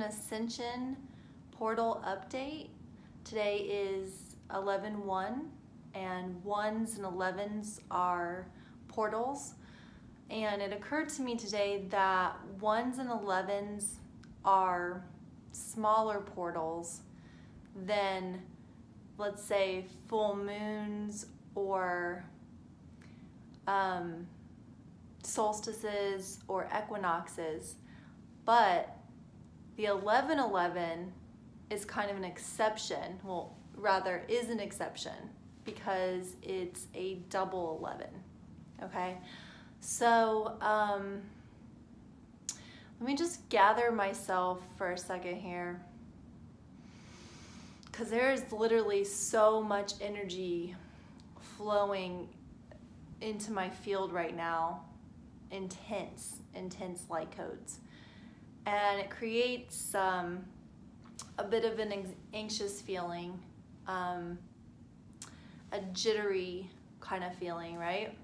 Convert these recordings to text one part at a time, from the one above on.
Ascension portal update. Today is 11/1, and 1s and 11s are portals. And it occurred to me today that 1s and 11s are smaller portals than, let's say, full moons or solstices or equinoxes. But the 11/11 is kind of an exception. Well, rather is an exception because it's a double 11. Okay, so let me just gather myself for a second here, because there is literally so much energy flowing into my field right now. Intense light codes. And it creates a bit of an anxious feeling, a jittery kind of feeling, right?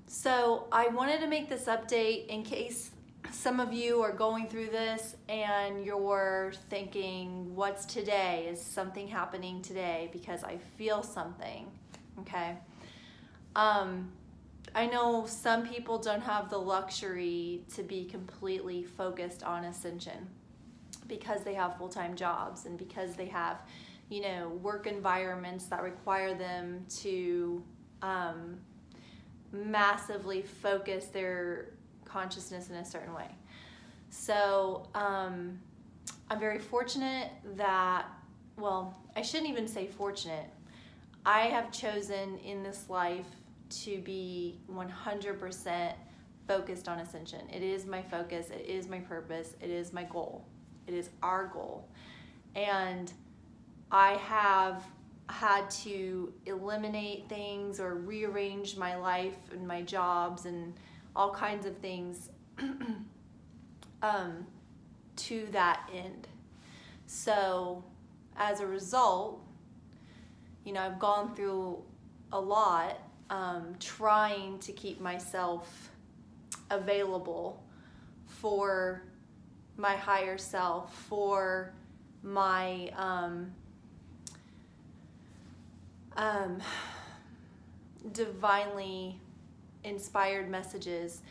So I wanted to make this update in case some of you are going through this and you're thinking, what's today? Is something happening today? Because I feel something, okay? I know some people don't have the luxury to be completely focused on ascension because they have full-time jobs and because they have, you know, work environments that require them to massively focus their consciousness in a certain way. So I'm very fortunate that, well, I shouldn't even say fortunate. I have chosen in this life to be 100% focused on ascension. It is my focus, it is my purpose, it is my goal, it is our goal. And I have had to eliminate things or rearrange my life and my jobs and all kinds of things to that end. So as a result, you know, I've gone through a lot trying to keep myself available for my higher self, for my divinely inspired messages,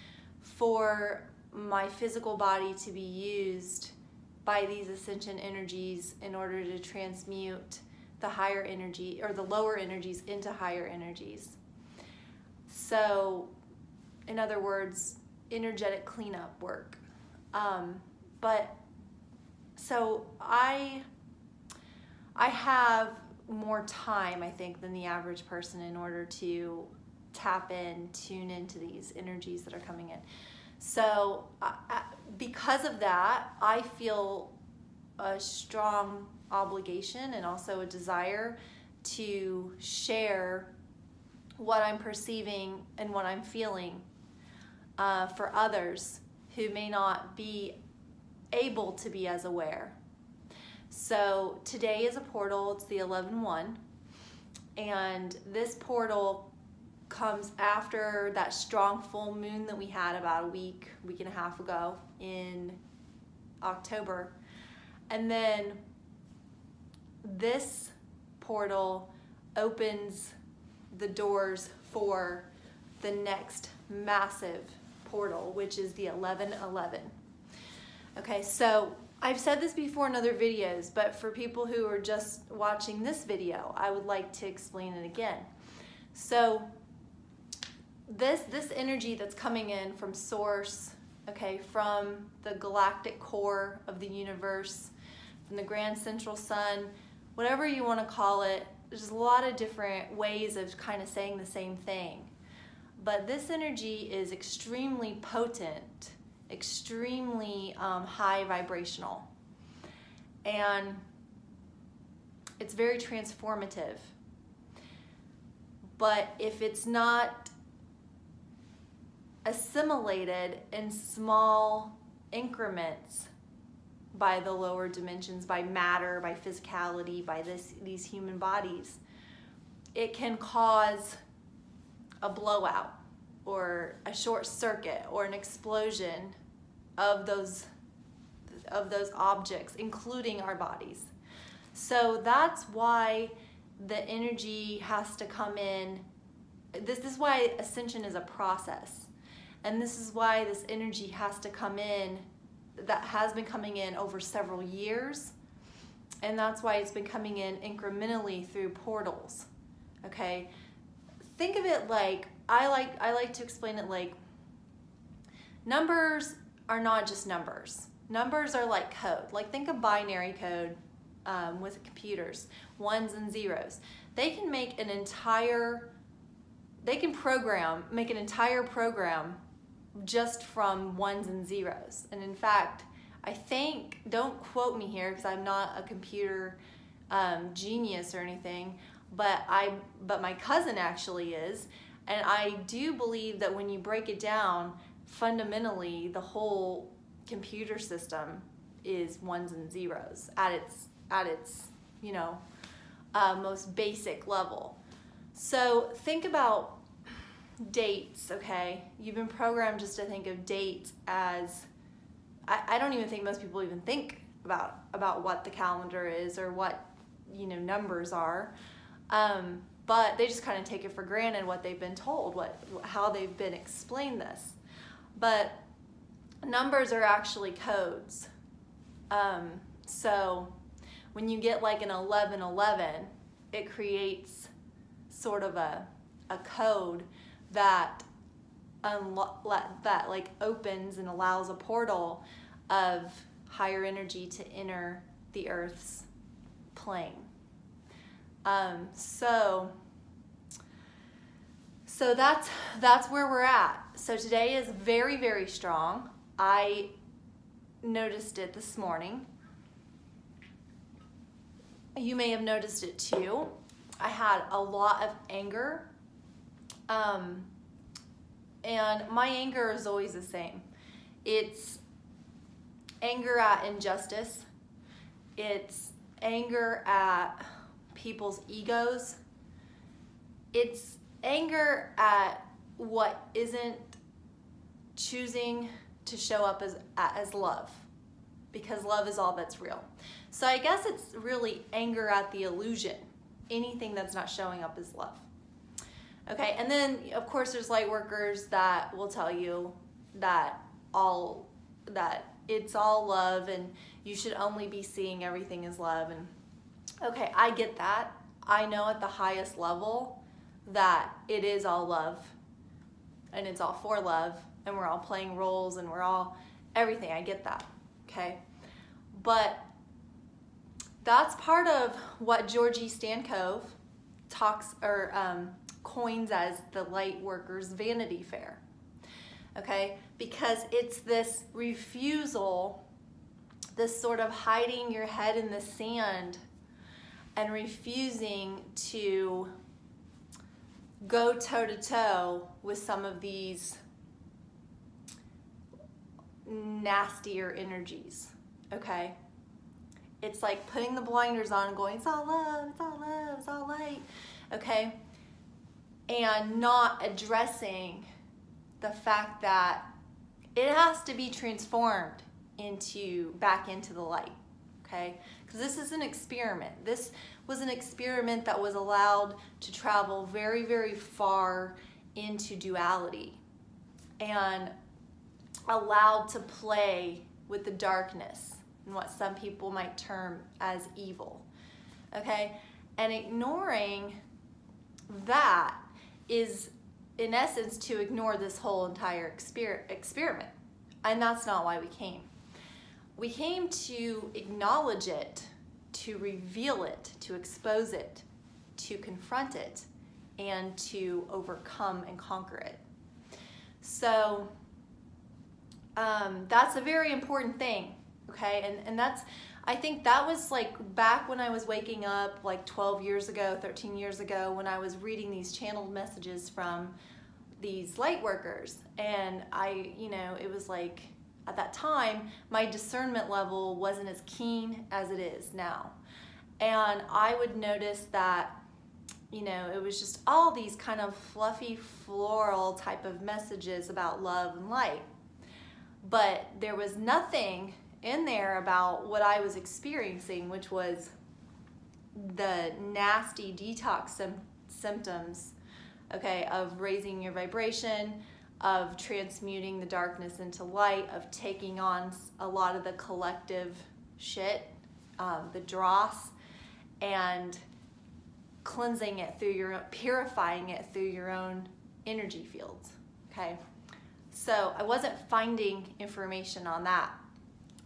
for my physical body to be used by these ascension energies in order to transmute the higher energy or the lower energies into higher energies. So, in other words, energetic cleanup work. So I have more time, I think, than the average person in order to tap in, tune into these energies that are coming in. So because of that, I feel a strong obligation and also a desire to share what I'm perceiving and what I'm feeling for others who may not be able to be as aware. So today is a portal, it's the 11/1, and this portal comes after that strong full moon that we had about a week and a half ago in October. And then this portal opens the doors for the next massive portal, which is the 11/11. Okay, so I've said this before in other videos, but for people who are just watching this video, I would like to explain it again. So this energy that's coming in from source, okay, from the galactic core of the universe, from the grand central sun, whatever you want to call it, there's a lot of different ways of kind of saying the same thing. But this energy is extremely potent, extremely high vibrational, and it's very transformative. But if it's not assimilated in small increments by the lower dimensions, by matter, by physicality, by these human bodies, it can cause a blowout or a short circuit or an explosion of those of those objects, including our bodies. So that's why the energy has to come in. This is why ascension is a process. And this is why this energy has to come in, that has been coming in over several years. And that's why it's been coming in incrementally through portals. Okay? Think of it like, I like to explain it like, numbers are not just numbers. Numbers are like code. Like, think of binary code with computers, ones and zeros. They can make an entire, make an entire program just from ones and zeros. And in fact, I think, don't quote me here because I'm not a computer genius or anything, but my cousin actually is, and I do believe that when you break it down, fundamentally the whole computer system is ones and zeros at its most basic level. So think about dates, okay? You've been programmed just to think of dates as, I don't even think most people even think about what the calendar is or what, numbers are. But they just kind of take it for granted what they've been told, how they've been explained this. But numbers are actually codes. So when you get like an 1111, it creates sort of a code that like opens and allows a portal of higher energy to enter the Earth's plane. So that's where we're at. So today is very, very strong. I noticed it this morning. You may have noticed it too. I had a lot of anger. And my anger is always the same. It's anger at injustice. It's anger at people's egos. It's anger at what isn't choosing to show up as love, because love is all that's real. So I guess it's really anger at the illusion, anything that's not showing up as love. Okay, and then of course there's light workers that will tell you that it's all love and you should only be seeing everything as love. And okay, I get that. I know at the highest level that it is all love and it's all for love and we're all playing roles and we're all everything. I get that, okay? But that's part of what Georgie Stankov talks or coins as the light workers' Vanity Fair, okay? Because it's this refusal, this sort of hiding your head in the sand and refusing to go toe-to-toe with some of these nastier energies, okay? It's like putting the blinders on and going, it's all love, it's all love, it's all light, okay? And not addressing the fact that it has to be transformed back into the light, okay? Because this is an experiment. This was an experiment that was allowed to travel very, very far into duality and allowed to play with the darkness and what some people might term as evil, okay? And ignoring that is, in essence, to ignore this whole entire experiment. And that's not why we came. We came to acknowledge it, to reveal it, to expose it, to confront it, and to overcome and conquer it. So that's a very important thing, okay? And that's, I think that was like back when I was waking up like 12 years ago, 13 years ago, when I was reading these channeled messages from these light workers. And it was like, at that time, my discernment level wasn't as keen as it is now. And I would notice that, it was just all these kind of fluffy, floral type of messages about love and light. But there was nothing in there about what I was experiencing, which was the nasty detox symptoms, okay, of raising your vibration, of transmuting the darkness into light, of taking on a lot of the collective shit, the dross, and cleansing it through purifying it through your own energy fields, okay? So I wasn't finding information on that,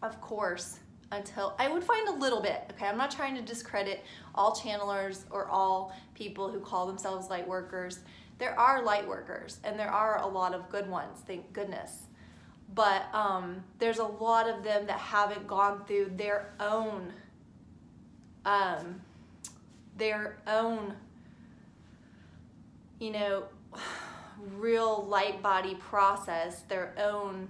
of course, until I would find a little bit, okay? I'm not trying to discredit all channelers or all people who call themselves light workers. There are light workers, and there are a lot of good ones, thank goodness. But there's a lot of them that haven't gone through their own you know, real light body process, their own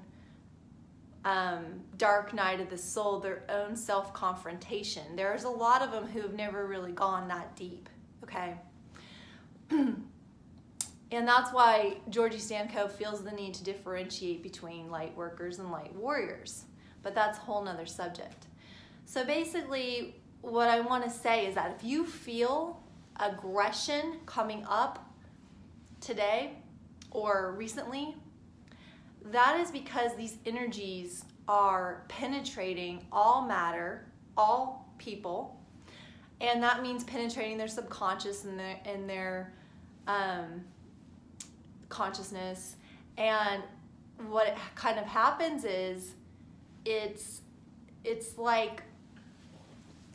dark night of the soul, their own self-confrontation. There's a lot of them who have never really gone that deep, okay? And that's why Georgie Stanko feels the need to differentiate between light workers and light warriors. But that's a whole nother subject. So basically, what I want to say is that if you feel aggression coming up today or recently, that is because these energies are penetrating all matter, all people, and that means penetrating their subconscious and their consciousness. And what kind of happens is it's like,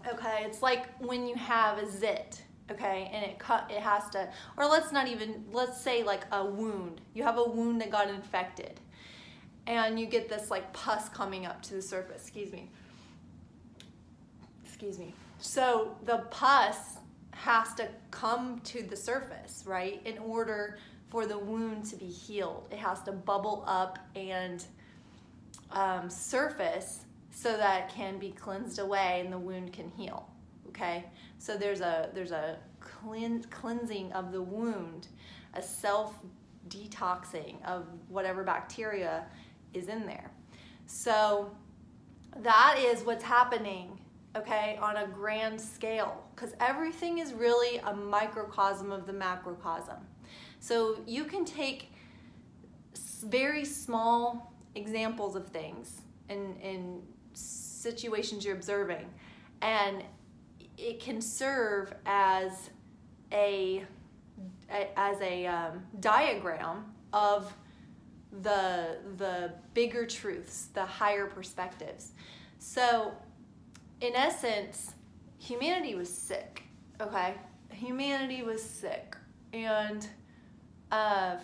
okay, it's like when you have a zit, okay, and it has to, or let's say like a wound. You have a wound that got infected, and you get this like pus coming up to the surface. Excuse me. So the pus has to come to the surface, right, in order for the wound to be healed. It has to bubble up and surface so that it can be cleansed away and the wound can heal, okay? So there's a cleansing of the wound, a self-detoxing of whatever bacteria is in there. So that is what's happening, okay, on a grand scale, because everything is really a microcosm of the macrocosm. So you can take very small examples of things in situations you're observing, and it can serve as a diagram of the bigger truths, the higher perspectives. So in essence, humanity was sick, okay? Humanity was sick, and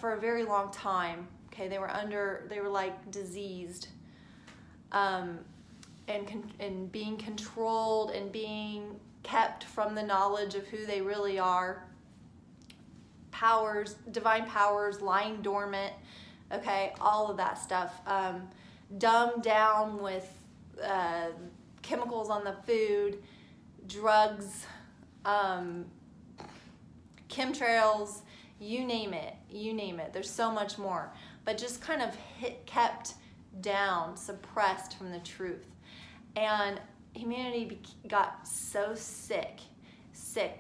for a very long time, okay, they were like diseased, and being controlled and being kept from the knowledge of who they really are. Powers, divine powers lying dormant, okay, all of that stuff. Dumbed down with chemicals on the food, drugs, chemtrails, you name it, There's so much more, but just kind of kept down, suppressed from the truth. And humanity got so sick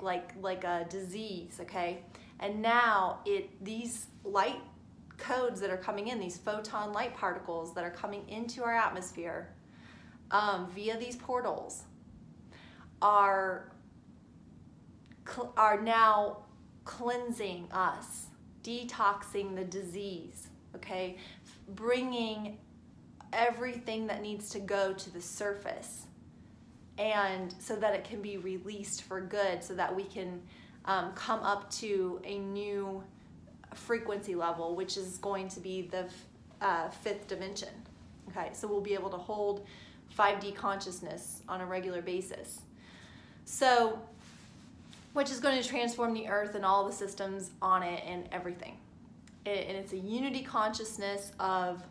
like a disease, okay? And now these light codes that are coming in, these photon light particles that are coming into our atmosphere via these portals are now cleansing us, detoxing the disease, okay? Bringing everything that needs to go to the surface, and so that it can be released for good, so that we can come up to a new frequency level, which is going to be the fifth dimension, okay? So we'll be able to hold 5D consciousness on a regular basis. So, which is going to transform the earth and all the systems on it and everything. And it's a unity consciousness of,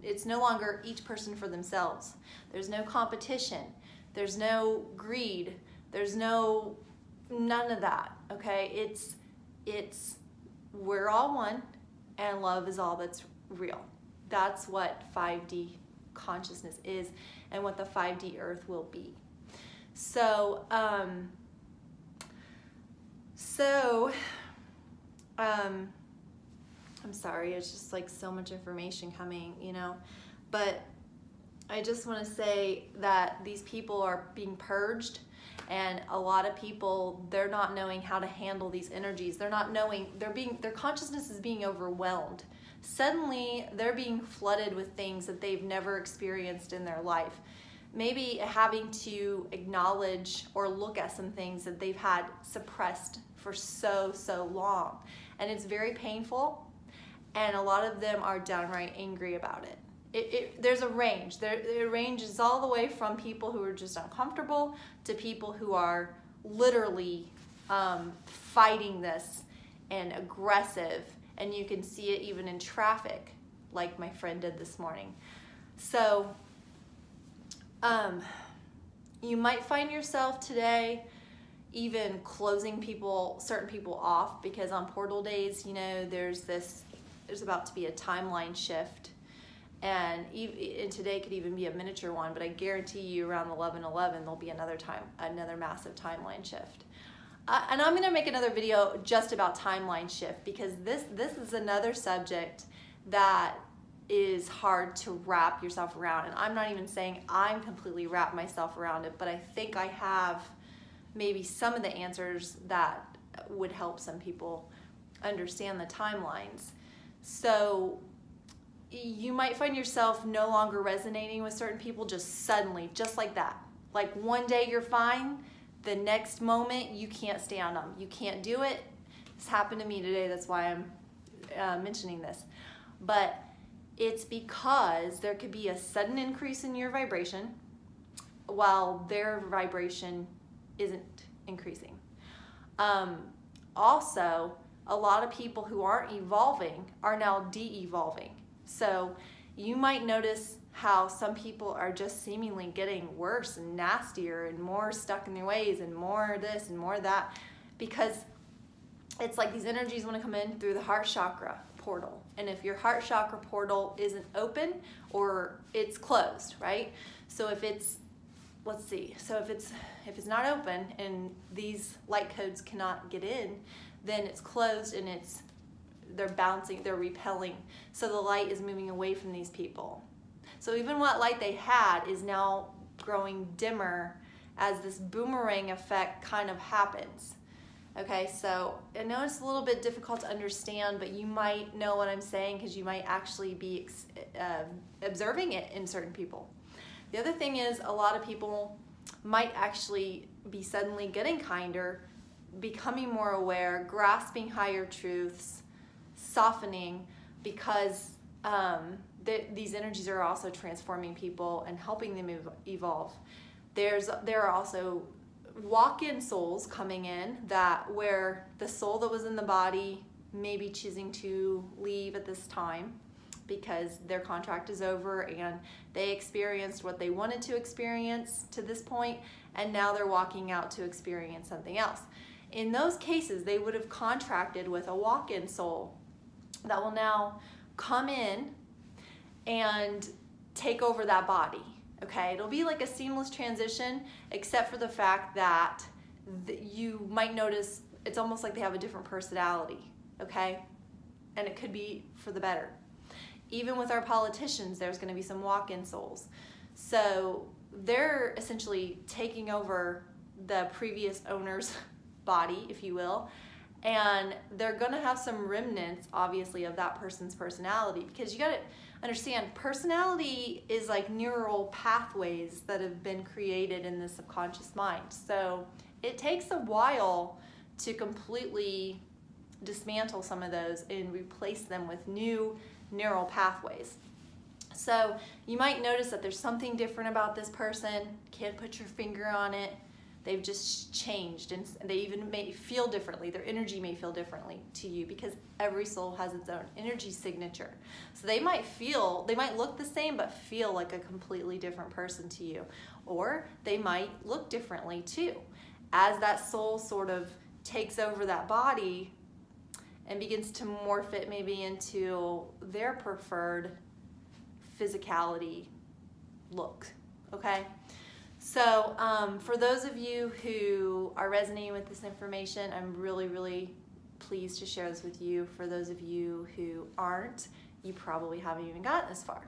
it's no longer each person for themselves. There's no competition. There's no greed. There's none of that, okay? It's we're all one, and love is all that's real. That's what 5D consciousness is and what the 5D earth will be. So, I'm sorry, it's just like so much information coming, you know, but I just want to say that these people are being purged, and a lot of people, they're not knowing how to handle these energies. They're not knowing, their consciousness is being overwhelmed. Suddenly, they're being flooded with things that they've never experienced in their life. Maybe having to acknowledge or look at some things that they've had suppressed for so long. And it's very painful, and a lot of them are downright angry about it. There's a range. It ranges all the way from people who are just uncomfortable to people who are literally fighting this and aggressive, and you can see it even in traffic, like my friend did this morning. So you might find yourself today even closing certain people off, because on portal days, you know, there's about to be a timeline shift. And today could even be a miniature one, but I guarantee you around 11/11 there'll be another massive timeline shift. And I'm going to make another video just about timeline shift, because this is another subject that is hard to wrap yourself around. And I'm not even saying I'm completely wrapped myself around it, but I think I have maybe some of the answers that would help some people understand the timelines. So you might find yourself no longer resonating with certain people just suddenly, just like that. Like one day you're fine, the next moment you can't stand them. You can't do it. This happened to me today, that's why I'm mentioning this. But it's because there could be a sudden increase in your vibration while their vibration isn't increasing. Also, a lot of people who aren't evolving are now de-evolving. So you might notice how some people are just seemingly getting worse and nastier and more stuck in their ways and more this and more that, because it's like these energies want to come in through the heart chakra portal. And if your heart chakra portal isn't open, or it's closed, right? So if it's, let's see, so if it's not open and these light codes cannot get in, then it's closed and they're bouncing, they're repelling. So the light is moving away from these people. So even what light they had is now growing dimmer as this boomerang effect kind of happens. Okay, so I know it's a little bit difficult to understand, but you might know what I'm saying because you might actually be observing it in certain people. The other thing is, a lot of people might actually be suddenly getting kinder, becoming more aware, grasping higher truths, softening, because these energies are also transforming people and helping them evolve. There are also walk-in souls coming in, where the soul that was in the body may be choosing to leave at this time because their contract is over and they experienced what they wanted to experience to this point, and now they're walking out to experience something else. In those cases, they would have contracted with a walk-in soul that will now come in and take over that body. Okay, it'll be like a seamless transition, except for the fact that you might notice it's almost like they have a different personality, okay? And it could be for the better. Even with our politicians, there's going to be some walk-in souls. So they're essentially taking over the previous owner's body, if you will, and they're going to have some remnants, obviously, of that person's personality, because you got to understand, personality is like neural pathways that have been created in the subconscious mind. So it takes a while to completely dismantle some of those and replace them with new neural pathways. So you might notice that there's something different about this person. Can't put your finger on it. They've just changed, and they even may feel differently. Their energy may feel differently to you, because every soul has its own energy signature. So they might look the same, but feel like a completely different person to you. Or they might look differently too. As that soul sort of takes over that body and begins to morph it maybe into their preferred physicality look, okay? So for those of you who are resonating with this information, I'm really, really pleased to share this with you. For those of you who aren't, you probably haven't even gotten this far.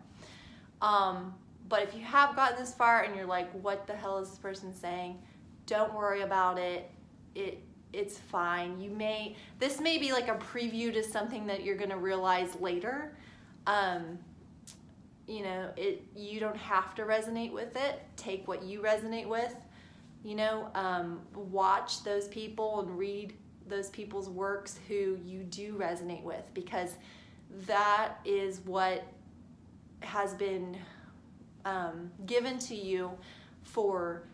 But if you have gotten this far and you're like, what the hell is this person saying? Don't worry about it. It's fine. This may be like a preview to something that you're gonna realize later. You know, you don't have to resonate with it. Take what you resonate with. You know, watch those people and read those people's works who you do resonate with, because that is what has been given to you for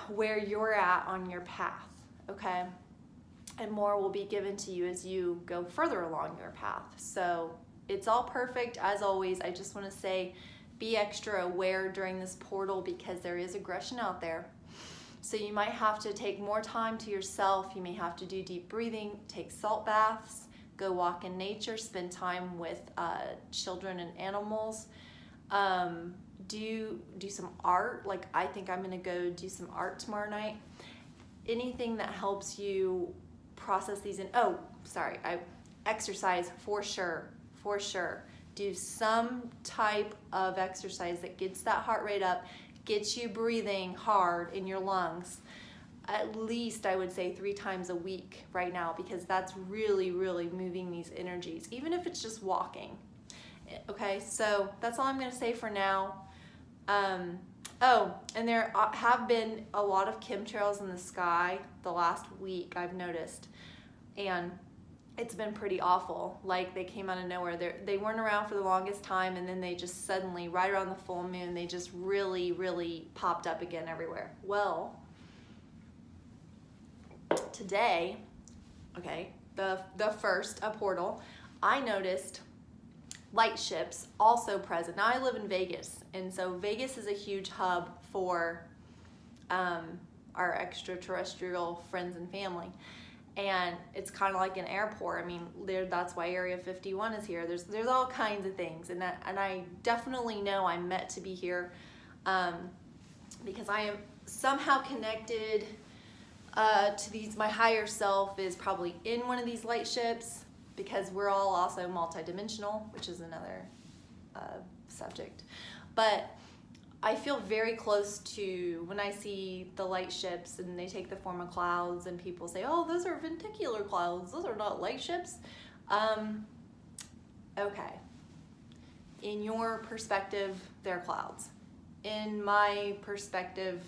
where you're at on your path, okay? And more will be given to you as you go further along your path. So it's all perfect. As always, I just want to say, be extra aware during this portal, because there is aggression out there. So you might have to take more time to yourself. You may have to do deep breathing, take salt baths, go walk in nature, spend time with children and animals. Do some art. Like, I think I'm gonna go do some art tomorrow night. Anything that helps you process these exercise for sure. Do some type of exercise that gets that heart rate up, gets you breathing hard in your lungs. At least I would say 3 times a week right now, because that's really, really moving these energies, even if it's just walking. Okay, so that's all I'm gonna say for now. And there have been a lot of chemtrails in the sky the last week, I've noticed, and it's been pretty awful. Like, they came out of nowhere. They weren't around for the longest time, and then they just suddenly, right around the full moon, they just really, really popped up again everywhere. Well, today, okay, the first, a portal, I noticed light ships also present. Now I live in Vegas, and so Vegas is a huge hub for our extraterrestrial friends and family, and it's kind of like an airport. I mean, that's why Area 51 is here. There's all kinds of things, and I definitely know I'm meant to be here, because I am somehow connected to these. My higher self is probably in one of these light ships, because we're all also multidimensional, which is another subject. But I feel very close to, when I see the light ships and they take the form of clouds, and people say, oh, those are venticular clouds, those are not light ships. Okay, in your perspective, they're clouds. In my perspective,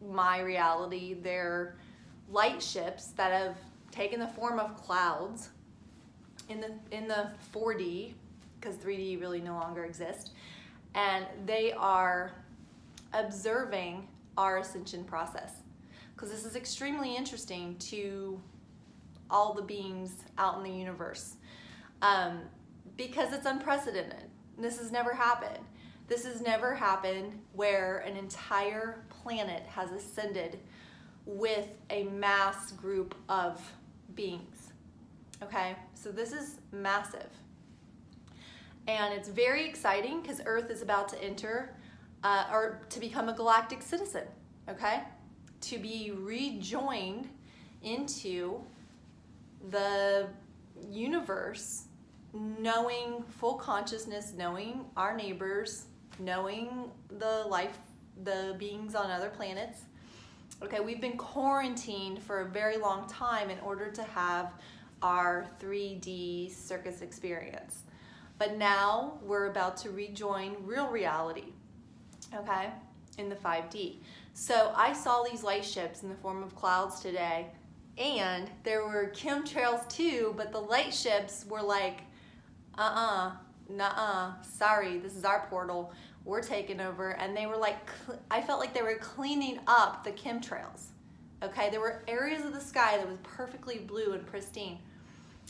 my reality, they're light ships that have taken the form of clouds in the 4D, because 3D really no longer exists, and they are observing our ascension process, because this is extremely interesting to all the beings out in the universe, because it's unprecedented. This has never happened. This has never happened where an entire planet has ascended with a mass group of beings. Okay, so this is massive, and it's very exciting, because Earth is about to enter or to become a galactic citizen. Okay, to be rejoined into the universe, knowing full consciousness, knowing our neighbors, knowing the beings on other planets. Okay, we've been quarantined for a very long time in order to have our 3D circus experience. But now we're about to rejoin real reality, okay, in the 5D. So I saw these light ships in the form of clouds today, and there were chemtrails too, but the light ships were like, nuh-uh, sorry, this is our portal, we're taking over. And they were like, I felt like they were cleaning up the chemtrails. Okay, there were areas of the sky that was perfectly blue and pristine,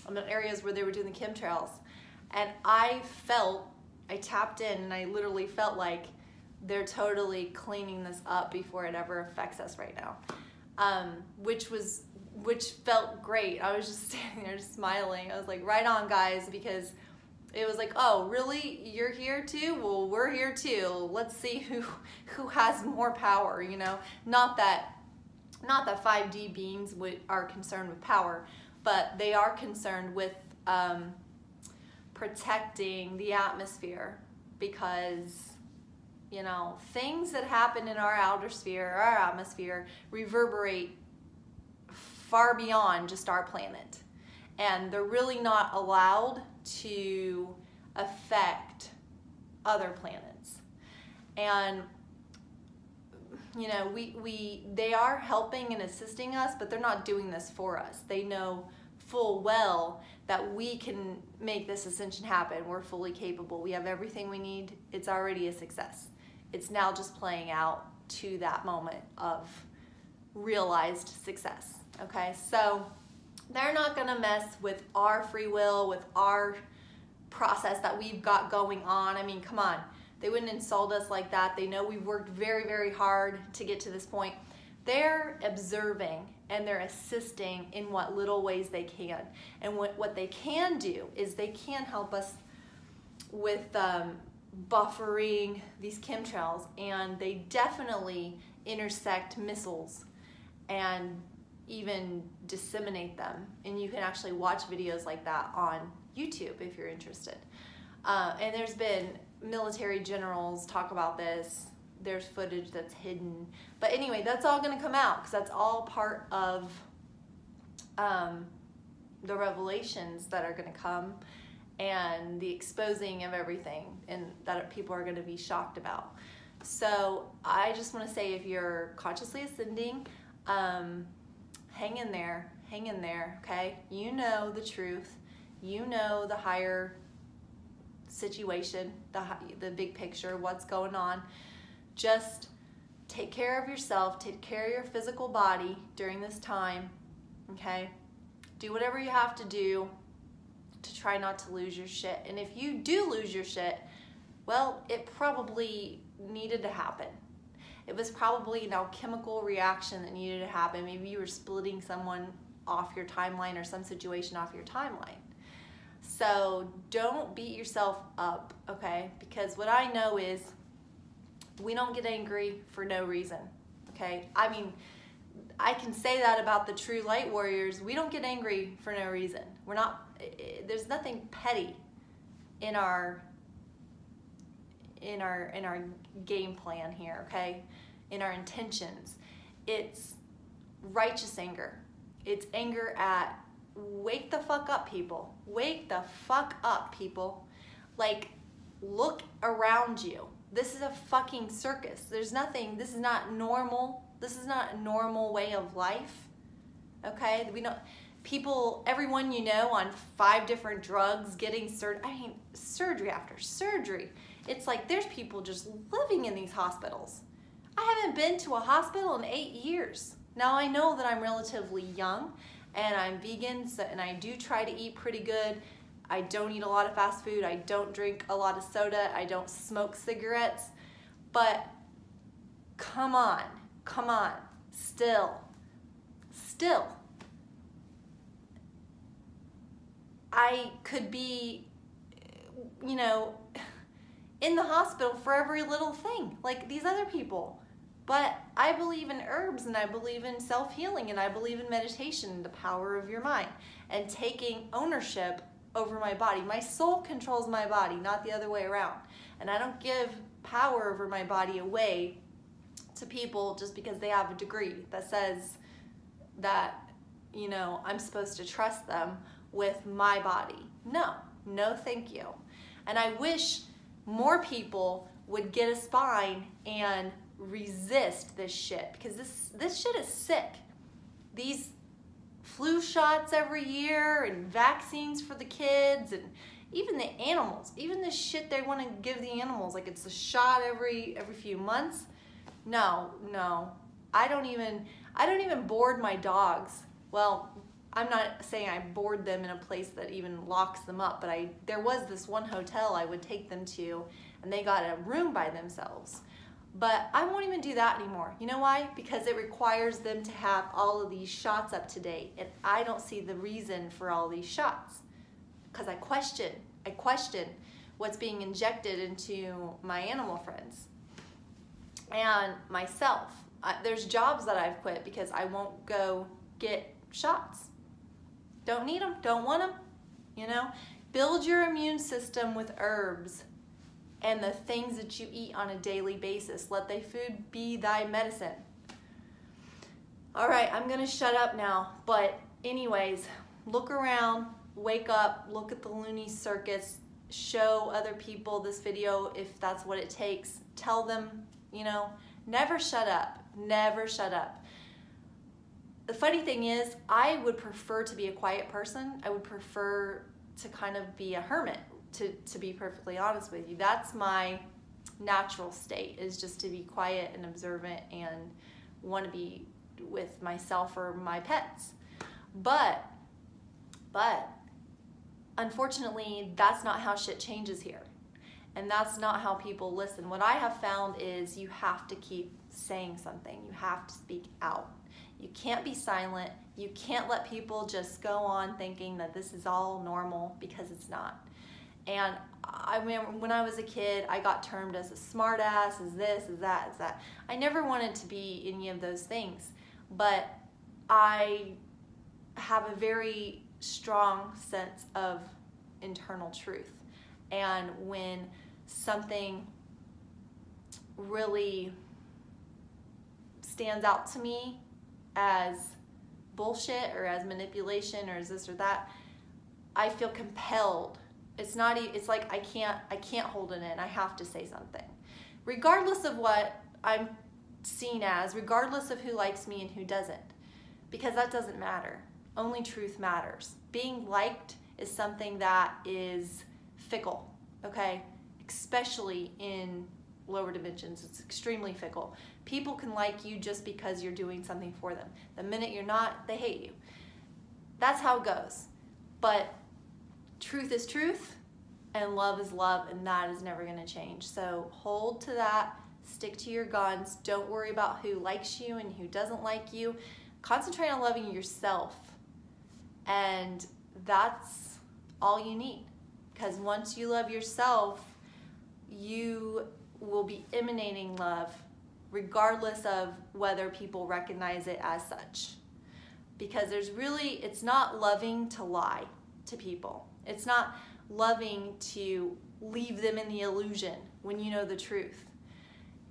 and the areas where they were doing the chemtrails. And I tapped in, and I literally felt like they're totally cleaning this up before it ever affects us right now, which felt great. I was just standing there smiling. I was like, right on, guys, because it was like, oh, really? You're here too? Well, we're here too. Let's see who has more power, you know? Not that 5D beings are concerned with power, but they are concerned with protecting the atmosphere, because, you know, things that happen in our outer sphere, our atmosphere, reverberate far beyond just our planet. And they're really not allowed to affect other planets. And, you know, they are helping and assisting us, but they're not doing this for us. They know full well that we can make this ascension happen. We're fully capable. We have everything we need. It's already a success. It's now just playing out to that moment of realized success. Okay, so they're not gonna mess with our free will, with our process that we've got going on. I mean, come on. They wouldn't insult us like that. They know we've worked very, very hard to get to this point. They're observing and they're assisting in what little ways they can. And what they can do is they can help us with buffering these chemtrails, and they definitely intersect missiles and even disseminate them. And you can actually watch videos like that on YouTube if you're interested. And there's been military generals talk about this. There's footage that's hidden. But anyway, that's all going to come out because that's all part of the revelations that are going to come and the exposing of everything, and that people are going to be shocked about. So I just want to say, if you're consciously ascending, hang in there, okay? You know the truth. You know the higher situation, the big picture, what's going on. Just take care of yourself, take care of your physical body during this time, okay? Do whatever you have to do to try not to lose your shit. And if you do lose your shit, well, it probably needed to happen. It was probably an alchemical reaction that needed to happen. Maybe you were splitting someone off your timeline or some situation off your timeline. So don't beat yourself up, okay? Because what I know is we don't get angry for no reason, okay? I mean, I can say that about the true light warriors. We don't get angry for no reason. We're not, there's nothing petty in our game plan here, okay? In our intentions. It's righteous anger. It's anger at, wake the fuck up, people. Wake the fuck up, people. Like, look around you. This is a fucking circus. There's nothing, this is not normal. This is not a normal way of life, okay? We don't, people, everyone you know on 5 different drugs, getting surgery after surgery. It's like there's people just living in these hospitals. I haven't been to a hospital in 8 years. Now I know that I'm relatively young and I'm vegan, and I do try to eat pretty good. I don't eat a lot of fast food. I don't drink a lot of soda. I don't smoke cigarettes. But come on, still. I could be, you know, in the hospital for every little thing, like these other people. But I believe in herbs, and I believe in self-healing, and I believe in meditation, the power of your mind, and taking ownership over my body. My soul controls my body, not the other way around. And I don't give power over my body away to people just because they have a degree that says that, you know, I'm supposed to trust them with my body. No, thank you. And I wish more people would get a spine and resist this shit, because this shit is sick. These flu shots every year and vaccines for the kids and even the animals, even the shit they want to give the animals, like it's a shot every few months. No, I don't even board my dogs. Well, I'm not saying I board them in a place that even locks them up, but there was this one hotel I would take them to, and they got a room by themselves. But I won't even do that anymore. You know why? Because it requires them to have all of these shots up to date, and I don't see the reason for all these shots, because I question I question what's being injected into my animal friends and myself. There's jobs that I've quit because I won't go get shots. Don't need them, don't want them, you know? Build your immune system with herbs and the things that you eat on a daily basis. Let thy food be thy medicine. All right, I'm gonna shut up now, but anyways, look around, wake up, look at the loony circus, show other people this video if that's what it takes. Tell them, you know, never shut up, never shut up. The funny thing is, I would prefer to be a quiet person. I would prefer to kind of be a hermit, to be perfectly honest with you. That's my natural state, is just to be quiet and observant and want to be with myself or my pets. But unfortunately, that's not how shit changes here. And that's not how people listen. What I have found is you have to keep saying something. You have to speak out. You can't be silent. You can't let people just go on thinking that this is all normal, because it's not. And I remember when I was a kid, I got termed as a smart ass, as this, as that, as that. I never wanted to be any of those things, but I have a very strong sense of internal truth. And when something really stands out to me as bullshit or as manipulation or as this or that, I feel compelled. It's not, it's like I can't hold it in. I have to say something. Regardless of what I'm seen as, regardless of who likes me and who doesn't, because that doesn't matter. Only truth matters. Being liked is something that is fickle, okay? Especially in lower dimensions, it's extremely fickle. People can like you just because you're doing something for them. The minute you're not, they hate you. That's how it goes. But truth is truth, and love is love, and that is never gonna change. So hold to that, stick to your guns, don't worry about who likes you and who doesn't like you. Concentrate on loving yourself, and that's all you need. Because once you love yourself, you will be emanating love regardless of whether people recognize it as such. Because it's not loving to lie to people. It's not loving to leave them in the illusion when you know the truth.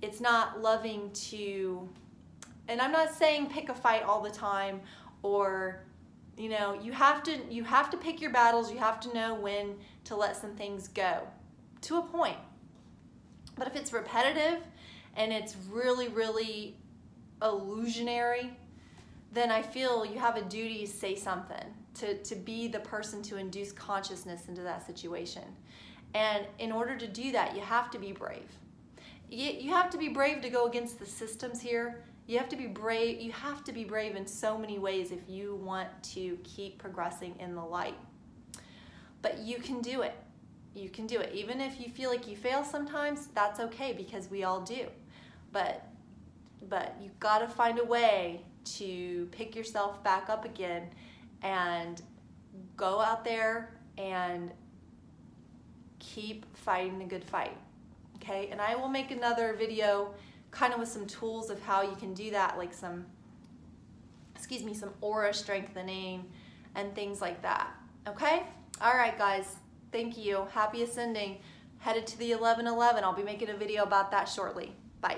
It's not loving to, and I'm not saying pick a fight all the time, or, you know, you have to pick your battles. You have to know when to let some things go to a point. But if it's repetitive and it's really, really illusionary, then I feel you have a duty to say something, to be the person to induce consciousness into that situation. And in order to do that, you have to be brave. You have to be brave to go against the systems here. You have to be brave. You have to be brave in so many ways if you want to keep progressing in the light. But you can do it. You can do it. Even if you feel like you fail sometimes, that's okay, because we all do. But you've got to find a way to pick yourself back up again and go out there and keep fighting a good fight. Okay? And I will make another video kind of with some tools of how you can do that, like some aura strengthening and things like that. Okay? All right, guys. Thank you. Happy ascending. Headed to the 1111. I'll be making a video about that shortly. Bye.